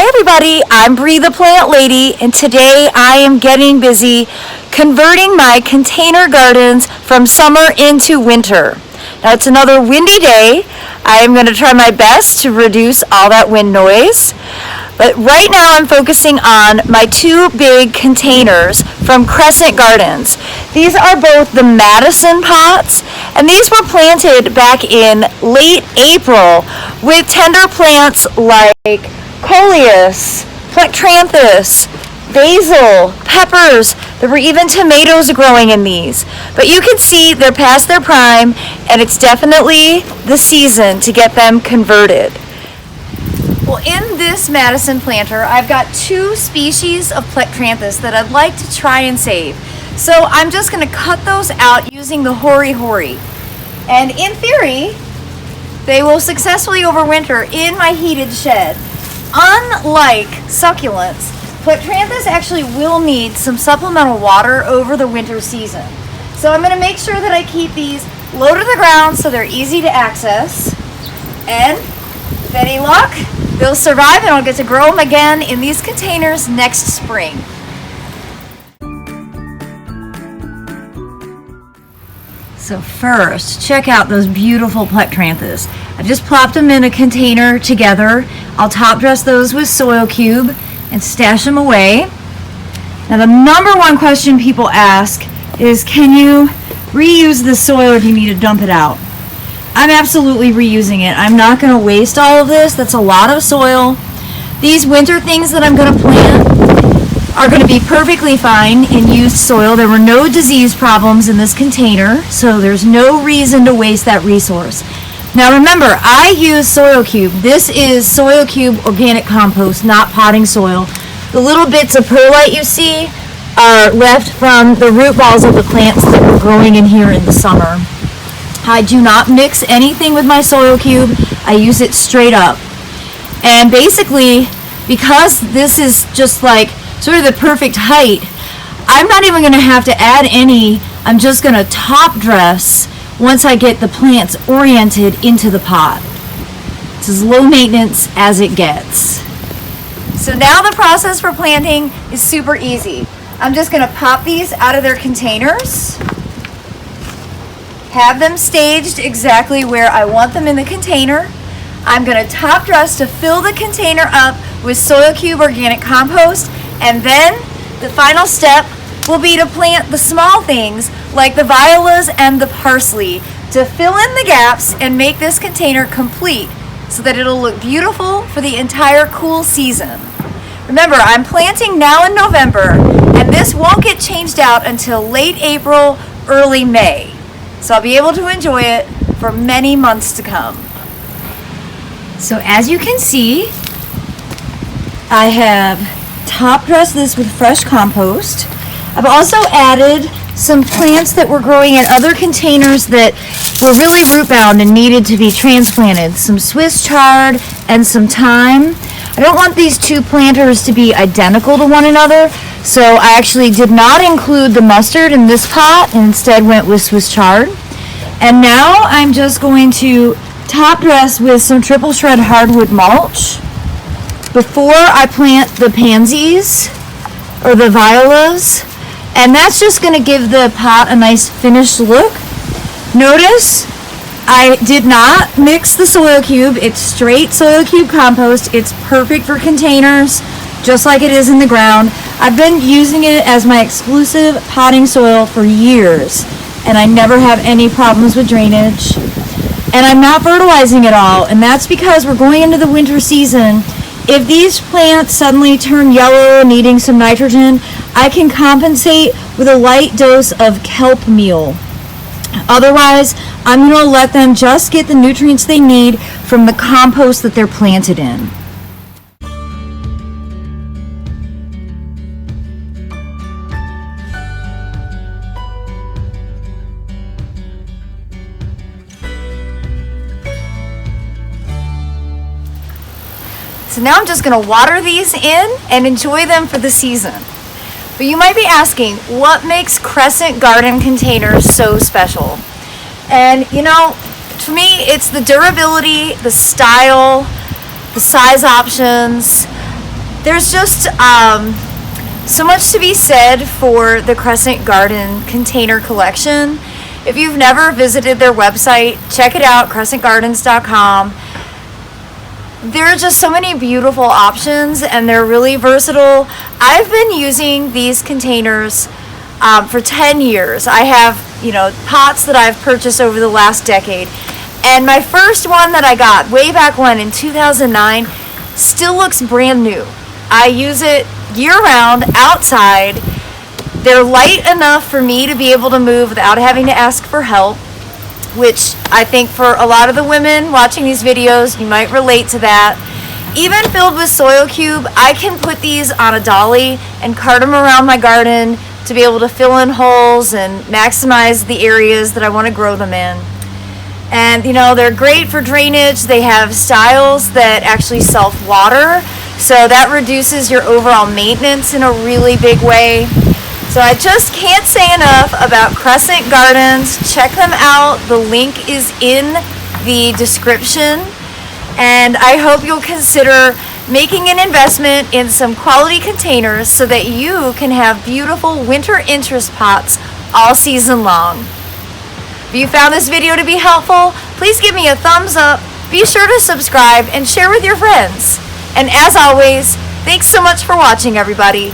Hi everybody, I'm Bree the Plant Lady, and today I am getting busy converting my container gardens from summer into winter. Now it's another windy day. I am going to try my best to reduce all that wind noise. But right now I'm focusing on my two big containers from Crescent Gardens. These are both the Madison pots, and these were planted back in late April with tender plants like coleus, Plectranthus, basil, peppers. There were even tomatoes growing in these. But you can see they're past their prime, and it's definitely the season to get them converted. Well, in this Madison planter, I've got two species of Plectranthus that I'd like to try and save. So I'm just going to cut those out using the Hori Hori. And in theory, they will successfully overwinter in my heated shed. Unlike succulents, Plectranthus actually will need some supplemental water over the winter season. So I'm going to make sure that I keep these low to the ground so they're easy to access. And with any luck, they'll survive and I'll get to grow them again in these containers next spring. So first, check out those beautiful Plectranthus. I just plopped them in a container together. I'll top dress those with soil cube and stash them away. Now the number one question people ask is, can you reuse the soil if you need to dump it out? I'm absolutely reusing it. I'm not going to waste all of this. That's a lot of soil. These winter things that I'm going to plant are going to be perfectly fine in used soil. There were no disease problems in this container, so there's no reason to waste that resource. Now remember, I use soil cube. This is soil cube organic compost, not potting soil. The little bits of perlite you see are left from the root balls of the plants that were growing in here in the summer. I do not mix anything with my soil cube. I use it straight up. And basically, because this is just like sort of the perfect height, I'm not even going to have to add any. I'm just going to top dress once I get the plants oriented into the pot. It's as low maintenance as it gets. So now the process for planting is super easy. I'm just going to pop these out of their containers, have them staged exactly where I want them in the container. I'm going to top dress to fill the container up with soil cube organic compost, and then the final step will be to plant the small things like the violas and the parsley to fill in the gaps and make this container complete so that it'll look beautiful for the entire cool season. Remember, I'm planting now in November, and this won't get changed out until late April, early May. So I'll be able to enjoy it for many months to come. So as you can see, I have top dressed this with fresh compost. I've also added some plants that were growing in other containers that were really root bound and needed to be transplanted. Some Swiss chard and some thyme. I don't want these two planters to be identical to one another, so I actually did not include the mustard in this pot and instead went with Swiss chard. And now I'm just going to top dress with some triple shred hardwood mulch before I plant the pansies or the violas, and that's just going to give the pot a nice finished look. Notice I did not mix the soil cube. It's straight soil cube compost. It's perfect for containers, just like it is in the ground. I've been using it as my exclusive potting soil for years, and I never have any problems with drainage. And I'm not fertilizing at all, and that's because we're going into the winter season. If these plants suddenly turn yellow, needing some nitrogen, I can compensate with a light dose of kelp meal. Otherwise, I'm going to let them just get the nutrients they need from the compost that they're planted in. So now I'm just going to water these in and enjoy them for the season. But you might be asking, what makes Crescent garden containers so special? And you know, to me, it's the durability, the style, the size options, There's just so much to be said for the Crescent Garden container collection. If you've never visited their website, check it out, crescentgardens.com. There are just so many beautiful options, and they're really versatile. I've been using these containers for 10 years. I have, pots that I've purchased over the last decade. And my first one that I got way back when in 2009 still looks brand new. I use it year-round outside. They're light enough for me to be able to move without having to ask for help, which I think for a lot of the women watching these videos, you might relate to that. Even filled with soil cube, I can put these on a dolly and cart them around my garden to be able to fill in holes and maximize the areas that I want to grow them in. And they're great for drainage. They have styles that actually self-water, so that reduces your overall maintenance in a really big way. So I just can't say enough about Crescent Gardens. Check them out. The link is in the description. And I hope you'll consider making an investment in some quality containers so that you can have beautiful winter interest pots all season long. If you found this video to be helpful, please give me a thumbs up, be sure to subscribe, and share with your friends. And as always, thanks so much for watching, everybody.